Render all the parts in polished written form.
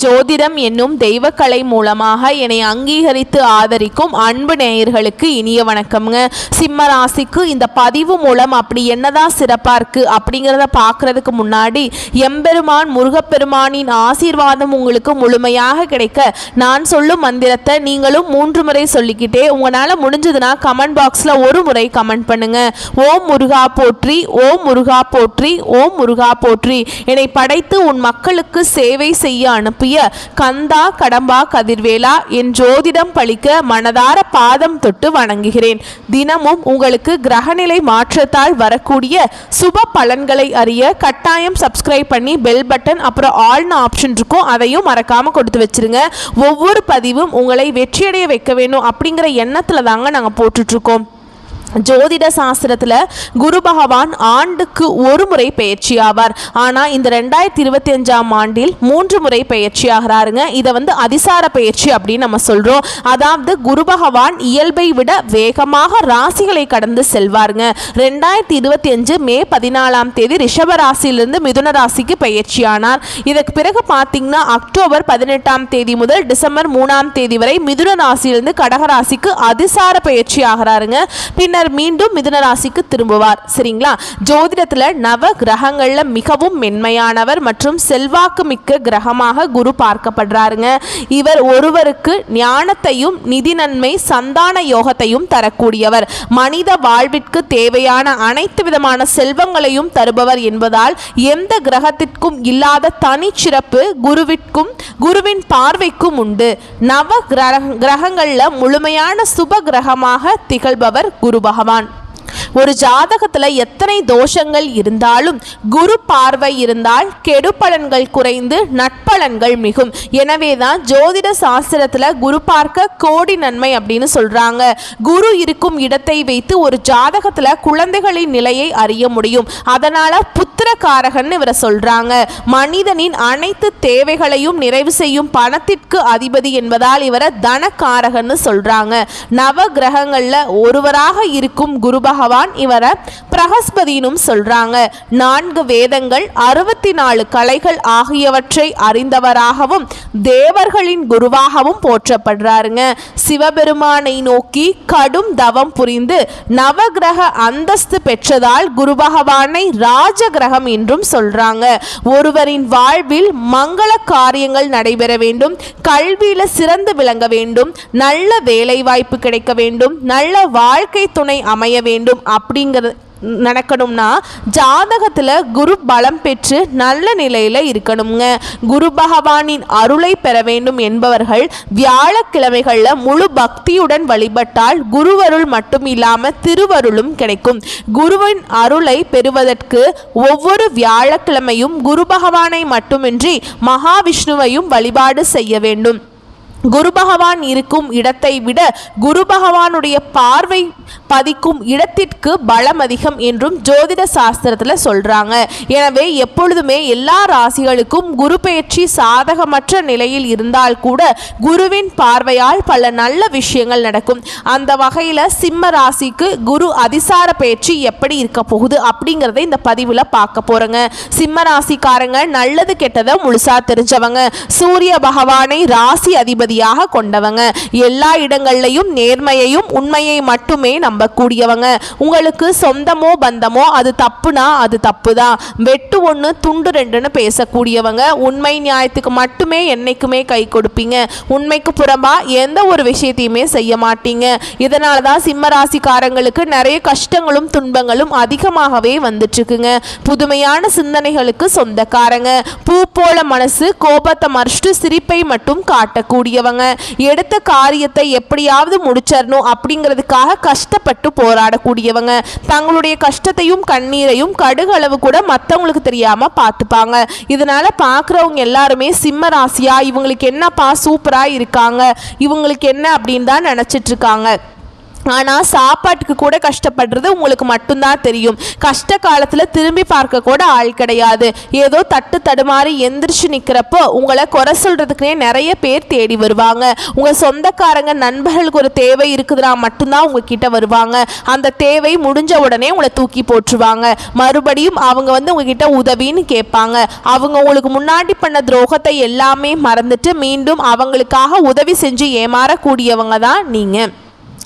ஜோதிடம் என்னும் தெய்வக்கலை மூலமாக என்னை அங்கீகரித்து ஆதரிக்கும் அன்பு நேயர்களுக்கு இனிய வணக்கம்ங்க. சிம்ம ராசிக்கு இந்த பதிவு மூலம் அப்படி என்னதான் சிறப்பாக இருக்குது அப்படிங்கிறத பார்க்குறதுக்கு முன்னாடி எம்பெருமான் முருகப்பெருமானின் ஆசீர்வாதம் உங்களுக்கு முழுமையாக கிடைக்க நான் சொல்லும் மந்திரத்தை நீங்களும் 3 முறை சொல்லிக்கிட்டே உங்களால் முடிஞ்சதுன்னா கமெண்ட் பாக்ஸில் ஒரு முறை கமெண்ட் பண்ணுங்க. ஓம் முருகா போற்றி, ஓம் முருகா போற்றி, ஓம் முருகா போற்றி. என்னை படைத்து உன் மக்களுக்கு சேவை செய்ய அனுப்பிய கந்தா கடம்பா கதிர்வேலா என் ஜோதிடம் பழிக்க மனதார பாதம் தொட்டு வணங்குகிறேன். தினமும் உங்களுக்கு கிரகநிலை மாற்றத்தால் வரக்கூடிய சுப பலன்களை அறிய கட்டாயம் சப்ஸ்கிரைப் பண்ணி பெல் பட்டன் அப்புறம் ஆல்னு ஆப்ஷன் இருக்கும், அதையும் மறக்காம கொடுத்து வச்சிருங்க. ஒவ்வொரு பதிவும் உங்களை வெற்றியடைய வைக்க வேணும் அப்படிங்கிற எண்ணத்துல தாங்க நாங்கள் போட்டுட்டு இருக்கோம். ஜோதிட சாஸ்திரத்தில் குரு பகவான் ஆண்டுக்கு ஒரு முறை பயிற்சி ஆவார். ஆனால் இந்த 2025ஆம் ஆண்டில் 3 முறை பயிற்சி ஆகிறாருங்க. இதை அதிசார பயிற்சி அப்படின்னு நம்ம சொல்கிறோம். அதாவது குரு பகவான் இயல்பை விட வேகமாக ராசிகளை கடந்து செல்வாருங்க. 2025 மே 14ஆம் தேதி ரிஷப ராசியிலிருந்து மிதுன ராசிக்கு பயிற்சி ஆனார். இதற்கு பிறகு பார்த்தீங்கன்னா அக்டோபர் 18ஆம் தேதி முதல் டிசம்பர் 3ஆம் தேதி வரை மிதுன ராசியிலிருந்து கடக ராசிக்கு அதிசார பயிற்சி ஆகிறாருங்க. பின்னர் மீண்டும் மிதுன ராசிக்கு திரும்புவார். சரிங்களா? ஜோதிடத்துல நவ கிரகங்கள்ல மிகவும் மென்மையானவர் மற்றும் செல்வாக்கு மிக்க கிரகமாக குரு பார்க்கப்படுறாருங்க. இவர் ஒருவருக்கு ஞானத்தையும் நிதி நன்மை சந்தான யோகத்தையும் தரக்கூடியவர். மனித வாழ்விற்கு தேவையான அனைத்து விதமான செல்வங்களையும் தருபவர் என்பதால் எந்த கிரகத்திற்கும் இல்லாத தனிச்சிறப்பு குருவின் பார்வைக்கும் உண்டு. நவ கிரகங்கள்ல முழுமையான சுப கிரகமாக திகழ்பவர் குரு பகவான். ஒரு ஜாதகத்தில் எத்தனை தோஷங்கள் இருந்தாலும் குரு பார்வை இருந்தால் கெடு பலன்கள் குறைந்து நட்பலன்கள் மிகும். எனவே தான் ஜோதிட சாஸ்திரத்தில் குரு பார்க்க கோடி நன்மை அப்படின்னு சொல்றாங்க. குரு இருக்கும் இடத்தை வைத்து ஒரு ஜாதகத்தில் குழந்தைகளின் நிலையை அறிய முடியும். அதனால புத்திரகாரகன் இவரை சொல்றாங்க. மனிதனின் அனைத்து தேவைகளையும் நிறைவு செய்யும் பணத்திற்கு அதிபதி என்பதால் இவரை தனக்காரகன்னு சொல்றாங்க. நவ கிரகங்கள்ல ஒருவராக இருக்கும் குரு பகவான் இவரை பிரகஸ்பதினும் சொல்றாங்க. 4 வேதங்கள் 64 கலைகள் ஆகியவற்றை அறிந்தவராகவும் தேவர்களின் குருவாகவும் போற்றப்படுறாருங்க. சிவபெருமானை நோக்கி கடும் தவம் புரிந்து நவகிரக அந்தஸ்து பெற்றதால் குரு பகவானை ராஜ கிரகம் என்றும் சொல்றாங்க. ஒருவரின் வாழ்வில் மங்கள காரியங்கள் நடைபெற வேண்டும், கல்வியில சிறந்து விளங்க வேண்டும், நல்ல வேலை வாய்ப்பு கிடைக்க வேண்டும், நல்ல வாழ்க்கை துணை அமைய வேண்டும் அப்படிங்கிறது நடக்கணும்னா ஜாதகத்தில் குரு பலம் பெற்று நல்ல நிலையில் இருக்கணுங்க. குரு பகவானின் அருளை பெற வேண்டும் என்பவர்கள் வியாழக்கிழமைகளில் முழு பக்தியுடன் வழிபட்டால் குருவருள் மட்டும் இல்லாமல் திருவருளும் கிடைக்கும். குருவின் அருளை பெறுவதற்கு ஒவ்வொரு வியாழக்கிழமையும் குரு பகவானை மட்டுமின்றி மகாவிஷ்ணுவையும் வழிபாடு செய்ய வேண்டும். குரு பகவான் இருக்கும் இடத்தை விட குரு பகவானுடைய பார்வை பதிக்கும் இடத்திற்கு பலம் அதிகம் என்றும் ஜோதிட சாஸ்திரத்தில் சொல்றாங்க. எனவே எப்பொழுதுமே எல்லா ராசிகளுக்கும் குரு பெயர்ச்சி சாதகமற்ற நிலையில் இருந்தால் கூட குருவின் பார்வையால் பல நல்ல விஷயங்கள் நடக்கும். அந்த வகையில் சிம்ம ராசிக்கு குரு அதிசார பெயர்ச்சி எப்படி இருக்க போகுது அப்படிங்கிறத இந்த பதிவில் பார்க்க போறோங்க. சிம்ம ராசிக்காரங்க நல்லது கெட்டதை முழுசா தெரிஞ்சவங்க. சூரிய பகவானை ராசி அதிபதி கொண்டவங்க. எல்லா இடங்கள்லையும் நேர்மையையும் உண்மையை மட்டுமே நம்பக்கூடியவங்க. உங்களுக்கு சொந்தமோ பந்தமோ அது தப்புனா அது தப்புதான், வெட்டு 1 துண்டு 2ன்னு பேசக்கூடியவங்க. உண்மை நியாயத்துக்கு மட்டுமே என்னைக்குமே கை கொடுப்பீங்க. உண்மைக்கு புறம்பா எந்த ஒரு விஷயத்தையுமே செய்ய மாட்டீங்க. இதனால தான் சிம்ம ராசிக்காரங்களுக்கு நிறைய கஷ்டங்களும் துன்பங்களும் அதிகமாகவே வந்துட்டு இருக்குங்க. புதுமையான சிந்தனைகளுக்கு சொந்தக்காரங்க. பூ போல மனசு, கோபத்தை மறைச்சிட்டு சிரிப்பை மட்டும் காட்டக்கூடிய எடுத்த காரியத்தை எப்படியாவது முடிச்சிடணும் அப்படிங்கிறதுக்காக கஷ்டப்பட்டு போராடக்கூடியவங்க. தங்களுடைய கஷ்டத்தையும் கண்ணீரையும் கடுகளவு கூட மற்றவங்களுக்கு தெரியாம பார்த்துப்பாங்க. இதனால பார்க்குறவங்க எல்லாருமே சிம்ம ராசியா இவங்களுக்கு என்னப்பா சூப்பரா இருக்காங்க, இவங்களுக்கு என்ன அப்படின்னு தான் நினைச்சிட்டு இருக்காங்க. ஆனால் சாப்பாட்டுக்கு கூட கஷ்டப்படுறது உங்களுக்கு மட்டும்தான் தெரியும். கஷ்ட காலத்தில் திரும்பி பார்க்க கூட ஆள் கிடையாது. ஏதோ தட்டு தடுமாறி எந்திரிச்சு நிற்கிறப்போ உங்களை குறை சொல்கிறதுக்குனே நிறைய பேர் தேடி வருவாங்க. உங்கள் சொந்தக்காரங்க நண்பர்களுக்கு ஒரு தேவை இருக்குதுன்னா மட்டும்தான் உங்ககிட்ட வருவாங்க. அந்த தேவை முடிஞ்ச உடனே உங்களை தூக்கி போட்டுருவாங்க. மறுபடியும் அவங்க உங்ககிட்ட உதவின்னு கேட்பாங்க. அவங்க உங்களுக்கு முன்னாடி பண்ண துரோகத்தை எல்லாமே மறந்துட்டு மீண்டும் அவங்களுக்காக உதவி செஞ்சு ஏமாறக்கூடியவங்க தான் நீங்கள்.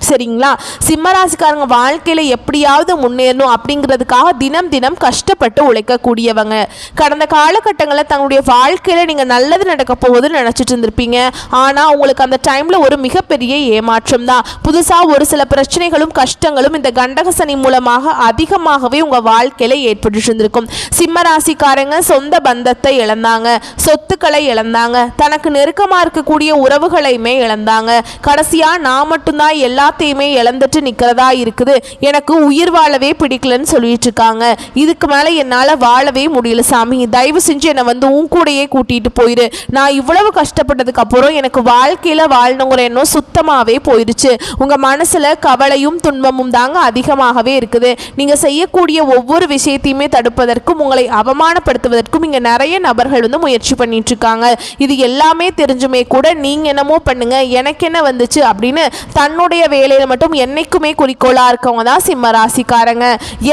சரிங்களா? சிம்மராசிக்காரங்க வாழ்க்கையில் எப்படியாவது முன்னேறணும் அப்படிங்கிறதுக்காக தினம் தினம் கஷ்டப்பட்டு உழைக்கக்கூடியவங்க. கடந்த காலகட்டங்களில் தங்களுடைய வாழ்க்கையில் நீங்கள் நல்லது நடக்க போகுதுன்னு நினச்சிட்டு இருந்திருப்பீங்க. ஆனால் உங்களுக்கு அந்த டைமில் ஒரு மிகப்பெரிய ஏமாற்றம் தான். புதுசாக ஒரு சில பிரச்சனைகளும் கஷ்டங்களும் இந்த கண்டக சனி மூலமாக அதிகமாகவே உங்கள் வாழ்க்கையில் ஏற்பட்டு இருந்திருக்கும். சிம்மராசிக்காரங்க சொந்த பந்தத்தை இழந்தாங்க, சொத்துக்களை இழந்தாங்க, தனக்கு நெருக்கமாக இருக்கக்கூடிய உறவுகளையுமே இழந்தாங்க. கடைசியாக நான் மட்டும்தான் எல்லாத்தையுமே இழந்துட்டு நிற்கிறதா இருக்குது, எனக்கு உயிர் வாழவே பிடிக்கலன்னு சொல்லிட்டு இருக்காங்க. இதுக்கு மேலே என்னால் வாழவே முடியல சாமி, தயவு செஞ்சு என்னை உன் கூடையே கூட்டிகிட்டு போயிரு. நான் இவ்வளவு கஷ்டப்பட்டதுக்கு அப்புறம் எனக்கு வாழ்க்கையில் வாழணுங்கிற எண்ணம் சுத்தமாகவே போயிடுச்சு. உங்கள் மனசில் கவலையும் துன்பமும் தாங்க அதிகமாகவே இருக்குது. நீங்கள் செய்யக்கூடிய ஒவ்வொரு விஷயத்தையுமே தடுப்பதற்கும் உங்களை அவமானப்படுத்துவதற்கும் இங்கே நிறைய நபர்கள் முயற்சி பண்ணிட்டு இருக்காங்க. இது எல்லாமே தெரிஞ்சுமே கூட நீங்கள் என்னமோ பண்ணுங்க, எனக்கு என்ன வந்துச்சு அப்படின்னு தன்னுடைய வேலையில் மட்டும் என்னைக்குமே குறிக்கோளாக இருக்கவங்க தான் சிம்ம ராசிக்காரங்க.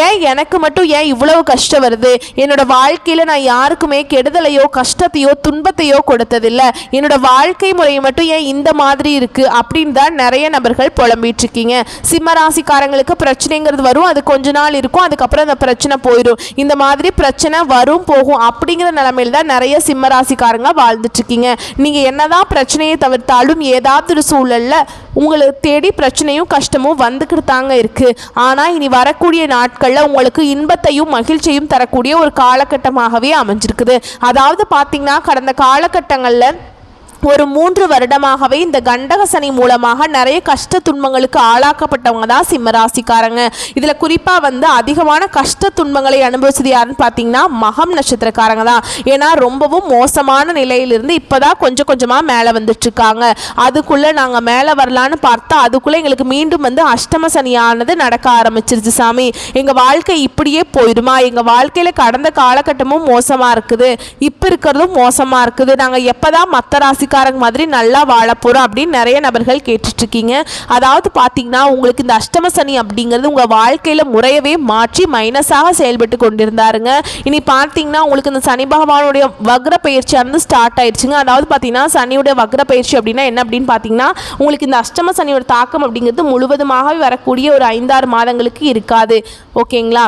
ஏன் எனக்கு மட்டும் ஏன் இவ்வளவு கஷ்டம் வருது? என்னோட வாழ்க்கையில் நான் யாருக்குமே கெடுதலையோ கஷ்டத்தையோ துன்பத்தையோ கொடுத்ததில்லை. என்னோட வாழ்க்கை முறை மட்டும் ஏன் இந்த மாதிரி இருக்குது அப்படின்னு தான் நிறைய நபர்கள் புலம்பிட்டு இருக்கீங்க. சிம்ம ராசிக்காரங்களுக்கு பிரச்சனைங்கிறது வரும், அது கொஞ்ச நாள் இருக்கும், அதுக்கப்புறம் அந்த பிரச்சனை போயிடும். இந்த மாதிரி பிரச்சனை வரும் போகும் அப்படிங்கிற நிலைமையில் தான் நிறைய சிம்ம ராசிக்காரங்க வாழ்ந்துட்டு இருக்கீங்க. நீங்கள் என்னதான் பிரச்சனையை தவிர்த்தாலும் ஏதாவது ஒரு சூழலில் உங்களுக்கு தேடி பிரச்சனையும் கஷ்டமும் வந்துக்கிட்டு தாங்க இருக்குது. ஆனால் இனி வரக்கூடிய நாட்களில் உங்களுக்கு இன்பத்தையும் மகிழ்ச்சியும் தரக்கூடிய ஒரு காலகட்டமாகவே அமைஞ்சிருக்குது. அதாவது பார்த்திங்கன்னா கடந்த காலகட்டங்களில் ஒரு 3 வருடமாகவே இந்த கண்டக சனி மூலமாக நிறைய கஷ்ட துன்பங்களுக்கு ஆளாக்கப்பட்டவங்க தான் சிம்மராசிக்காரங்க. இதில் குறிப்பாக அதிகமான கஷ்ட துன்பங்களை அனுபவிச்சது யாருன்னு பார்த்தீங்கன்னா மகம் நட்சத்திரக்காரங்க தான். ஏன்னா ரொம்பவும் மோசமான நிலையிலிருந்து இப்போ தான் கொஞ்சம் கொஞ்சமாக மேலே வந்துட்டுருக்காங்க. அதுக்குள்ளே நாங்கள் மேலே வரலான்னு பார்த்தா அதுக்குள்ளே எங்களுக்கு மீண்டும் அஷ்டம சனியானது நடக்க ஆரம்பிச்சிருச்சு சாமி. எங்கள் வாழ்க்கை இப்படியே போயிடுமா? எங்கள் வாழ்க்கையில் கடந்த காலகட்டமும் மோசமாக இருக்குது, இப்போ இருக்கிறதும் மோசமாக இருக்குது, நாங்கள் எப்போ தான் மற்ற ராசி மாதிரி நல்லா வாழ போறோம் அப்படின்னு நிறைய நபர்கள் கேட்டுட்டு இருக்கீங்க. அதாவது பாத்தீங்கன்னா உங்களுக்கு இந்த அஷ்டம சனி அப்படிங்கிறது உங்க வாழ்க்கையில முறையவே மாற்றி மைனஸாக செயல்பட்டு கொண்டிருந்தாருங்க. இனி பார்த்தீங்கன்னா உங்களுக்கு இந்த சனி பகவானுடைய வக்ர பயிற்சியானது ஸ்டார்ட் ஆயிடுச்சுங்க. அதாவது பார்த்தீங்கன்னா சனியுடைய வக்ர பயிற்சி அப்படின்னா என்ன அப்படின்னு பார்த்தீங்கன்னா உங்களுக்கு இந்த அஷ்டம சனியோட தாக்கம் அப்படிங்கிறது முழுவதுமாக வரக்கூடிய ஒரு 5-6 மாதங்களுக்கு இருக்காது. ஓகேங்களா?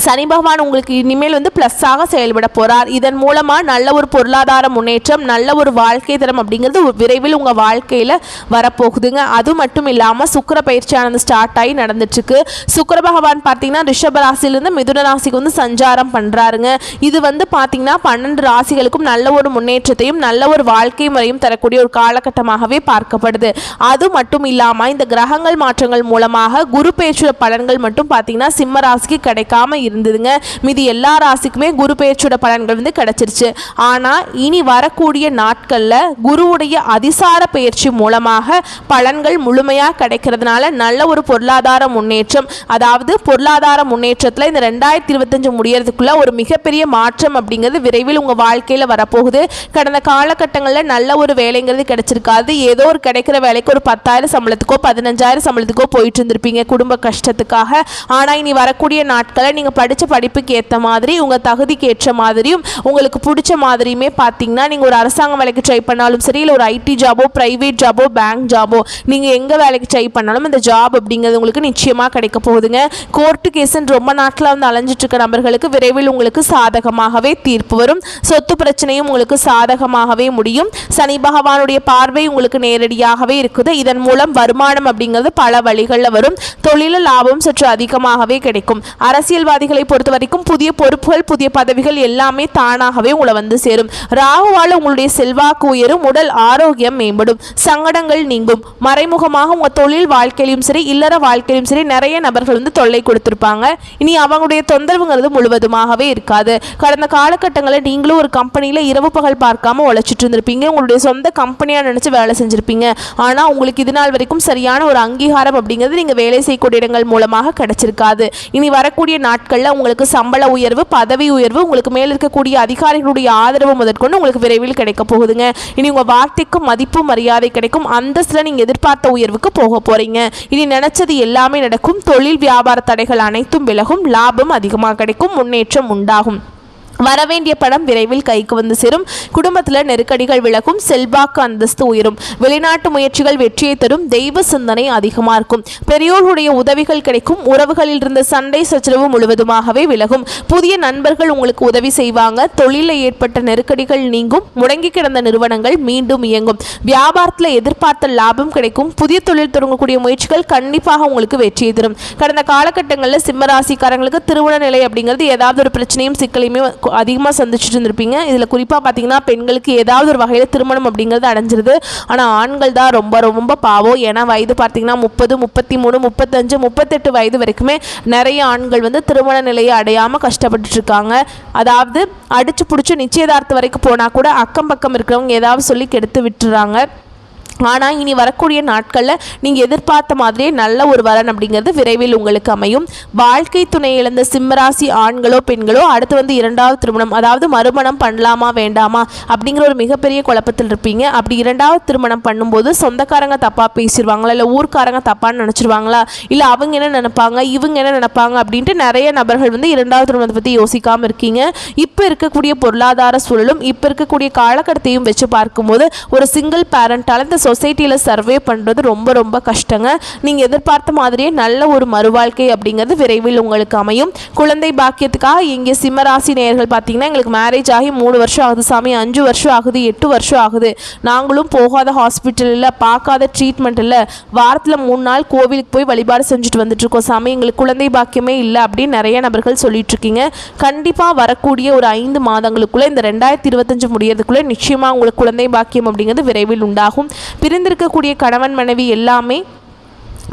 சனி பகவான் உங்களுக்கு இனிமேல் ப்ளஸ்ஸாக செயல்பட போகிறார். இதன் மூலமாக நல்ல ஒரு பொருளாதார முன்னேற்றம், நல்ல ஒரு வாழ்க்கை தரம் அப்படிங்கிறது விரைவில் உங்கள் வாழ்க்கையில் வரப்போகுதுங்க. அது மட்டும் இல்லாமல் சுக்கிர பயிற்சியானது ஸ்டார்ட் ஆகி நடந்துட்டுருக்கு. சுக்கிர பகவான் பார்த்தீங்கன்னா ரிஷப ராசியிலேருந்து மிதுன ராசிக்கு சஞ்சாரம் பண்ணுறாருங்க. இது பார்த்தீங்கன்னா 12 ராசிகளுக்கும் நல்ல ஒரு முன்னேற்றத்தையும் நல்ல ஒரு வாழ்க்கை முறையும் தரக்கூடிய ஒரு காலகட்டமாகவே பார்க்கப்படுது. அது மட்டும் இல்லாமல் இந்த கிரகங்கள் மாற்றங்கள் மூலமாக குரு பயிற்சியோட பலன்கள் மட்டும் பார்த்தீங்கன்னா சிம்ம ராசிக்கு கிடைக்காம இருந்ததுங்க. மீதி எல்லா ராசிக்குமே குரு பெயர்ச்சியோட பலன்கள் கிடைச்சிருச்சு. ஆனா இனி வரக்கூடிய நாட்கள்ல குருவுடைய அதிசார பயிற்சி மூலமாக பலன்கள் முழுமையா கிடைக்கிறதுனால நல்ல ஒரு பொருளாதார முன்னேற்றம், அதாவது பொருளாதார முன்னேற்றத்துல இந்த 2025 முடியறதுக்குள்ள ஒரு மிகப்பெரிய மாற்றம் அப்படிங்கிறது விரைவில் உங்க வாழ்க்கையில வரப்போகுது. கடந்த காலகட்டங்களில் நல்ல ஒரு வேலைங்கிறது கிடைச்சிருக்காது. ஏதோ ஒரு கிடைக்கிற வேலைக்கு ஒரு 10,000 சம்பளத்துக்கோ 15,000 சம்பளத்துக்கோ போயிட்டு இருந்திருப்பீங்க குடும்ப கஷ்டத்துக்காக. ஆனா இனி வரக்கூடிய நாட்களை நீங்க படித்த படிப்புக்கு ஏற்ற மாதிரி உங்கள் தகுதிக்கு ஏற்ற மாதிரியும் உங்களுக்கு பிடிச்ச மாதிரியுமே பார்த்தீங்கன்னா நீங்கள் ஒரு அரசாங்க வேலைக்கு ட்ரை பண்ணாலும் சரி, இல்லை ஒரு ஐடி ஜாபோ ப்ரைவேட் ஜாபோ பேங்க் ஜாபோ நீங்கள் எங்கே வேலைக்கு ட்ரை பண்ணாலும் இந்த ஜாப் அப்படிங்கிறது உங்களுக்கு நிச்சயமாக கிடைக்க போகுதுங்க. கோர்ட்டு கேஸுன்னு ரொம்ப நாட்டில் அலைஞ்சிட்டு இருக்க நபர்களுக்கு விரைவில் உங்களுக்கு சாதகமாகவே தீர்ப்பு வரும். சொத்து பிரச்சனையும் உங்களுக்கு சாதகமாகவே முடியும். சனி பகவானுடைய பார்வை உங்களுக்கு நேரடியாகவே இருக்குது. இதன் மூலம் வருமானம் அப்படிங்கிறது பல வழிகளில் வரும். தொழில லாபம் சற்று அதிகமாகவே கிடைக்கும். அரசியல்வாதிகள் சிம்மராசிகளை பொறுத்த வரைக்கும் புதிய பொறுப்புகள், புதிய பதவிகள் எல்லாமே தானாகவே உங்களை வந்து சேரும். ராகுவால் உங்களுடைய செல்வாக்கு உயரும், உடல் ஆரோக்கியம் மேம்படும், சங்கடங்கள் நீங்கும். மறைமுகமாக உங்கள் தொழில் வாழ்க்கையிலும் சரி, இல்லற வாழ்க்கையிலும் சரி நிறைய நபர்கள் வந்து தொல்லை கொடுத்திருப்பாங்க. இனி அவங்களுடைய தொந்தரவுங்கிறது முழுவதுமாகவே இருக்காது. கடந்த காலகட்டங்களில் நீங்களும் ஒரு கம்பெனியில் இரவு பகல் பார்க்காம உழைச்சிட்டு இருந்திருப்பீங்க. உங்களுடைய சொந்த கம்பெனியாக நினச்சி வேலை செஞ்சுருப்பீங்க. ஆனால் உங்களுக்கு இது நாள் வரைக்கும் சரியான ஒரு அங்கீகாரம் அப்படிங்கிறது நீங்கள் வேலை செய்யக்கூடிய இடங்கள் மூலமாக கிடைச்சிருக்காது. இனி வரக்கூடிய நாட்களில் உங்களுக்கு சம்பள உயர்வு, பதவி உயர்வு, உங்களுக்கு மேல் இருக்கக்கூடிய அதிகாரிகளுடைய ஆதரவு முதற்கொண்டு உங்களுக்கு விரைவில் கிடைக்க போகுதுங்க. இனி உங்கள் வார்த்தைக்கு மதிப்பு மரியாதை கிடைக்கும். அந்தஸ்தில் நீங்கள் எதிர்பார்த்த உயர்வுக்கு போக போகிறீங்க. இனி நினைச்சது எல்லாமே நடக்கும். தொழில் வியாபார தடைகள் அனைத்தும் விலகும். லாபம் அதிகமாக கிடைக்கும். முன்னேற்றம் உண்டாகும். வரவேண்டிய பணம் விரைவில் கைக்கு வந்து சேரும். குடும்பத்தில் நெருக்கடிகள் விலகும். செல்வாக்கு அந்தஸ்து உயரும். வெளிநாட்டு முயற்சிகள் வெற்றியை தரும். தெய்வ சிந்தனை அதிகமாக இருக்கும். பெரியோர்களுடைய உதவிகள் கிடைக்கும். உறவுகளில் இருந்த சண்டை சச்சரவு முழுவதுமாகவே விலகும். புதிய நண்பர்கள் உங்களுக்கு உதவி செய்வாங்க. தொழிலில் ஏற்பட்ட நெருக்கடிகள் நீங்கும். முடங்கி கிடந்த நிறுவனங்கள் மீண்டும் இயங்கும். வியாபாரத்தில் எதிர்பார்த்த லாபம் கிடைக்கும். புதிய தொழில் தொடங்கக்கூடிய முயற்சிகள் கண்டிப்பாக உங்களுக்கு வெற்றியை தரும். கடந்த காலகட்டங்களில் சிம்மராசிக்காரங்களுக்கு திருமண நிலை அப்படிங்கிறது ஏதாவது ஒரு பிரச்சனையும் சிக்கலையுமே அதிகமாக சந்திச்சுட்டு இருந்திருப்பீங்க. இதில் குறிப்பாக பார்த்தீங்கன்னா பெண்களுக்கு ஏதாவது ஒரு வகையில் திருமணம் அப்படிங்கிறது அடைஞ்சிருது. ஆனால் ஆண்கள் தான் ரொம்ப ரொம்ப பாவம். ஏன்னா வயது பார்த்தீங்கன்னா 30, 33, 35, 38 வயது வரைக்குமே நிறைய ஆண்கள் வந்து திருமண நிலையை அடையாமல் கஷ்டப்பட்டுட்டு இருக்காங்க. அதாவது அடிச்சு பிடிச்சி நிச்சயதார்த்தம் வரைக்கும் போனால் கூட அக்கம் பக்கம் இருக்கிறவங்க ஏதாவது சொல்லி கெடுத்து விட்டுறாங்க. ஆனால் இனி வரக்கூடிய நாட்களில் நீங்கள் எதிர்பார்த்த மாதிரியே நல்ல ஒரு வரன் அப்படிங்கிறது விரைவில் உங்களுக்கு அமையும். வாழ்க்கை துணை இழந்த சிம்மராசி ஆண்களோ பெண்களோ அடுத்து வந்து இரண்டாவது திருமணம், அதாவது மறுமணம் பண்ணலாமா வேண்டாமா அப்படிங்கிற ஒரு மிகப்பெரிய குழப்பத்தில் இருப்பீங்க. அப்படி இரண்டாவது திருமணம் பண்ணும்போது சொந்தக்காரங்க தப்பாக பேசிடுவாங்களா, இல்லை ஊர்க்காரங்க தப்பான்னு நினச்சிருவாங்களா, இல்லை அவங்க என்ன நினைப்பாங்க, இவங்க என்ன நினைப்பாங்க அப்படின்ட்டு நிறைய நபர்கள் வந்து இரண்டாவது திருமணத்தை பற்றி யோசிக்காமல் இருக்கீங்க. இப்போ இருக்கக்கூடிய பொருளாதார சூழலும் இப்போ இருக்கக்கூடிய காலகட்டத்தையும் வச்சு பார்க்கும்போது ஒரு சிங்கிள் பேரண்டால் இந்த சொசைட்டியில் சர்வே பண்ணுறது ரொம்ப ரொம்ப கஷ்டங்க. நீங்கள் எதிர்பார்த்த மாதிரியே நல்ல ஒரு மறுவாழ்க்கை அப்படிங்கிறது விரைவில் உங்களுக்கு அமையும். குழந்தை பாக்கியத்துக்காக இங்கே சிம்மராசி நேயர்கள் பார்த்தீங்கன்னா எங்களுக்கு மேரேஜ் ஆகி 3 வருஷம் ஆகுது சாமி, 5 வருஷம் ஆகுது, 8 வருஷம் ஆகுது, நாங்களும் போகாத ஹாஸ்பிட்டல் இல்லை, பார்க்காத ட்ரீட்மெண்ட் இல்லை, வாரத்தில் 3 நாள் கோவிலுக்கு போய் வழிபாடு செஞ்சுட்டு வந்துட்டுருக்கோம் சாமி, எங்களுக்கு குழந்தை பாக்கியமே இல்லை அப்படின்னு நிறைய நபர்கள் சொல்லிட்டு இருக்கீங்க. கண்டிப்பாக வரக்கூடிய ஒரு 5 மாதங்களுக்குள்ளே இந்த 2025 முடியறதுக்குள்ளே நிச்சயமாக உங்களுக்கு குழந்தை பாக்கியம் அப்படிங்கிறது விரைவில் உண்டாகும். பிரிந்திருக்கக்கூடிய கணவன் மனைவி எல்லாமே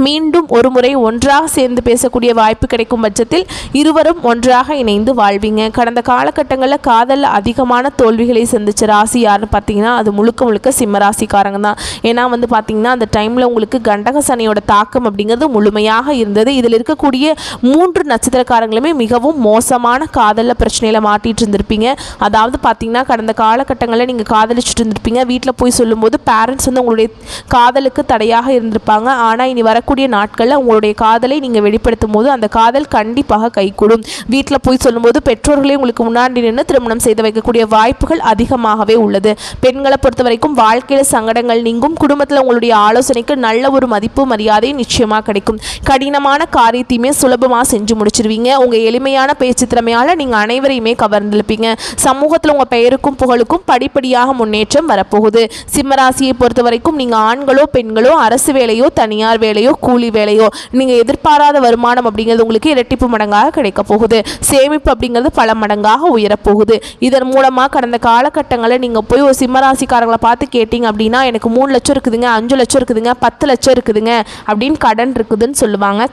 மீண்டும் ஒரு முறை ஒன்றாக சேர்ந்து பேசக்கூடிய வாய்ப்பு கிடைக்கும் பட்சத்தில் இருவரும் ஒன்றாக இணைந்து வாழ்வீங்க. கடந்த காலகட்டங்களில் காதலில் அதிகமான தோல்விகளை சந்திச்ச ராசி யாருன்னு பார்த்தீங்கன்னா அது முழுக்க முழுக்க சிம்ம ராசிக்காரங்க தான். ஏன்னா வந்து பார்த்தீங்கன்னா அந்த டைமில் உங்களுக்கு கண்டக சனியோட தாக்கம் அப்படிங்கிறது முழுமையாக இருந்தது. இதில் இருக்கக்கூடிய 3 நட்சத்திரக்காரங்களுமே மிகவும் மோசமான காதலில் பிரச்சனையில் மாட்டிகிட்டு இருந்திருப்பீங்க. அதாவது பார்த்தீங்கன்னா கடந்த காலகட்டங்களில் நீங்கள் காதலிச்சுட்டு இருந்திருப்பீங்க. வீட்டில் போய் சொல்லும்போது பேரண்ட்ஸ் வந்து உங்களுடைய காதலுக்கு தடையாக இருந்திருப்பாங்க. ஆனால் இனி வரக்கூடிய நாட்களில் உங்களுடைய காதலை நீங்கள் வெளிப்படுத்தும் போது அந்த காதல் கண்டிப்பாக கைகூடும். வீட்டில் போய் சொல்லும்போது பெற்றோர்களே உங்களுக்கு முன்னாடி நின்று திருமணம் செய்து வைக்கக்கூடிய வாய்ப்புகள் அதிகமாகவே உள்ளது. பெண்களை பொறுத்த வரைக்கும் வாழ்க்கையில் சங்கடங்கள் நீங்கும். குடும்பத்தில் உங்களுடைய ஆலோசனைக்கு நல்ல ஒரு மதிப்பு மரியாதை நிச்சயமாக கிடைக்கும். கடினமான காரியத்தையுமே சுலபமாக செஞ்சு முடிச்சிருவீங்க. உங்கள் எளிமையான பேச்சு திறமையால் நீங்கள் அனைவரையுமே கவர்ந்திருப்பீங்க. சமூகத்தில் உங்கள் பெயருக்கும் புகழுக்கும் படிப்படியாக முன்னேற்றம் வரப்போகுது. சிம்மராசியை பொறுத்த வரைக்கும் நீங்கள் ஆண்களோ பெண்களோ அரசு வேலையோ தனியார் வேலையோ கூலி வேலையோ நீங்கள் எதிர்பாராத வருமானம் அப்படிங்கிறது உங்களுக்கு இரட்டிப்பு மடங்காக கிடைக்க போகுது. சேமிப்பு அப்படிங்கிறது பல மடங்காக உயரப்போகுது. இதன் மூலமாக கடந்த காலகட்டங்களில் நீங்கள் போய் ஒரு சிம்மராசிக்காரங்களை பார்த்து கேட்டிங்க அப்படின்னா எனக்கு 3 லட்சம் இருக்குதுங்க, 5 லட்சம் இருக்குதுங்க, 10 லட்சம் இருக்குதுங்க அப்படின்னு கடன் இருக்குதுன்னு சொல்லுவாங்க.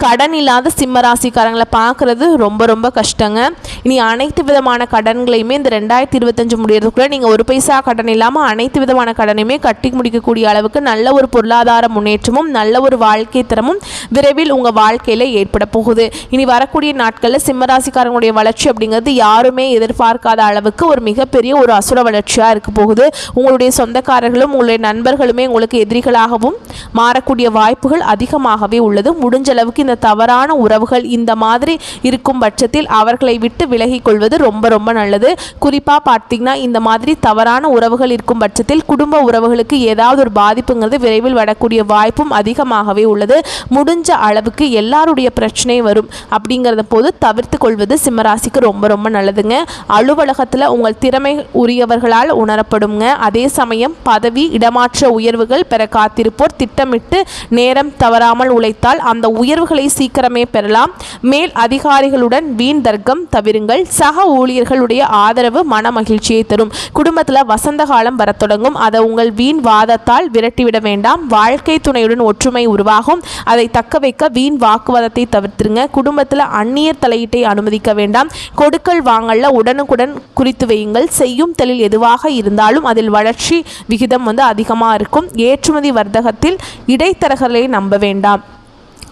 கடன் இல்லாத சிம்ம ராசிக்காரங்களை பார்க்குறது ரொம்ப ரொம்ப கஷ்டங்க. இனி அனைத்து விதமான கடன்களையுமே இந்த 2025 முடியறதுக்குள்ளே நீங்கள் ஒரு பைசா கடன் இல்லாமல் அனைத்து விதமான கடனையுமே கட்டி முடிக்கக்கூடிய அளவுக்கு நல்ல ஒரு பொருளாதார முன்னேற்றமும் நல்ல ஒரு வாழ்க்கை தரமும் விரைவில் உங்கள் வாழ்க்கையில் ஏற்பட போகுது. இனி வரக்கூடிய நாட்களில் சிம்ம ராசிக்காரங்களுடைய வளர்ச்சி அப்படிங்கிறது யாருமே எதிர்பார்க்காத அளவுக்கு ஒரு மிகப்பெரிய ஒரு அசுர வளர்ச்சியாக இருக்க போகுது. உங்களுடைய சொந்தக்காரர்களும் உங்களுடைய நண்பர்களுமே உங்களுக்கு எதிரிகளாகவும் மாறக்கூடிய வாய்ப்புகள் அதிகமாகவே உள்ளது. முடிஞ்ச அளவுக்கு இந்த தவறான உறவுகள் இந்த மாதிரி இருக்கும் பட்சத்தில் அவர்களை விட்டு விலகிக் கொள்வது ரொம்ப ரொம்ப நல்லது. குறிப்பாக பார்த்தீங்கன்னா இந்த மாதிரி தவறான உறவுகள் இருக்கும் பட்சத்தில் குடும்ப உறவுகளுக்கு ஏதாவது ஒரு பாதிப்புங்கிறது விரைவில் வரக்கூடிய வாய்ப்பும் அதிகமாகவே உள்ளது. முடிஞ்ச அளவுக்கு எல்லாருடைய பிரச்சனை வரும் அப்படிங்கிறத போது தவிர்த்து கொள்வது சிம்மராசிக்கு ரொம்ப ரொம்ப நல்லதுங்க. அலுவலகத்தில் உங்கள் திறமை உரியவர்களால் உணரப்படுங்க. அதே சமயம் பதவி இடமாற்ற உயர்வுகள் பெற காத்திருப்போர் திட்டமிட்டு நேரம் தவறாமல் உழைத்தால் அந்த உயர்வுகளை பொறுப்புகளை சீக்கிரமே பெறலாம். மேல் அதிகாரிகளுடன் வீண் தர்க்கம் தவிருங்கள். சக ஊழியர்களுடைய ஆதரவு மன மகிழ்ச்சியை தரும். குடும்பத்தில் வசந்த காலம் வரத் தொடங்கும். அதை உங்கள் வீண் வாதத்தால் விரட்டிவிட வேண்டாம். வாழ்க்கை துணையுடன் ஒற்றுமை உருவாகும். அதை தக்க வைக்க வீண் வாக்குவாதத்தை தவிர்த்துருங்க. குடும்பத்தில் அந்நியர் தலையீட்டை அனுமதிக்க வேண்டாம். கொடுக்கல் வாங்கல்ல உடனுக்குடன் குறித்து வையுங்கள். செய்யும் தொழில் எதுவாக இருந்தாலும் அதில் வளர்ச்சி விகிதம் அதிகமாக இருக்கும். ஏற்றுமதி வர்த்தகத்தில் இடைத்தரகர்களை நம்ப வேண்டாம்.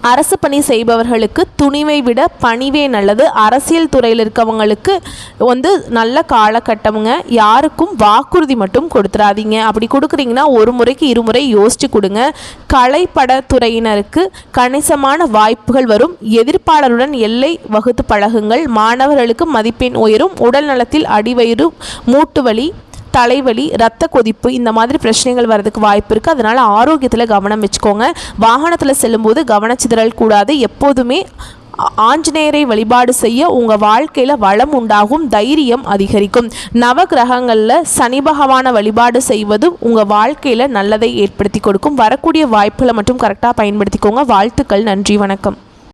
அரசு பணி செய்பவர்களுக்கு துணிவை விட பணிவே நல்லது. அரசியல் துறையில் இருக்கவங்களுக்கு நல்ல காலகட்டமுங்க. யாருக்கும் வாக்குறுதி மட்டும் கொடுத்துடாதீங்க. அப்படி கொடுக்குறீங்கன்னா ஒரு முறைக்கு இருமுறை யோசிச்சு கொடுங்க. கலைப்படத்துறையினருக்கு கணிசமான வாய்ப்புகள் வரும். எதிர்ப்பாளருடன் எல்லை வகுத்து பழகுங்கள். மாணவர்களுக்கு மதிப்பெண் உயரும். உடல் நலத்தில் அடிவயிறு, மூட்டு வலி, தலைவலி, இரத்த கொதிப்பு இந்த மாதிரி பிரச்சனைகள் வர்றதுக்கு வாய்ப்பு இருக்குது. அதனால் ஆரோக்கியத்தில் கவனம் வச்சுக்கோங்க. வாகனத்தில் செல்லும்போது கவனச்சிதறல் கூடாது. எப்போதுமே ஆஞ்சநேயரை வழிபாடு செய்ய உங்கள் வாழ்க்கையில் வளம் உண்டாகும், தைரியம் அதிகரிக்கும். நவ கிரகங்களில் சனி பகவானை வழிபாடு செய்வதும் உங்கள் வாழ்க்கையில் நல்லதை ஏற்படுத்தி கொடுக்கும். வரக்கூடிய வாய்ப்புகளை மட்டும் கரெக்டாக பயன்படுத்திக்கோங்க. வாழ்த்துக்கள். நன்றி, வணக்கம்.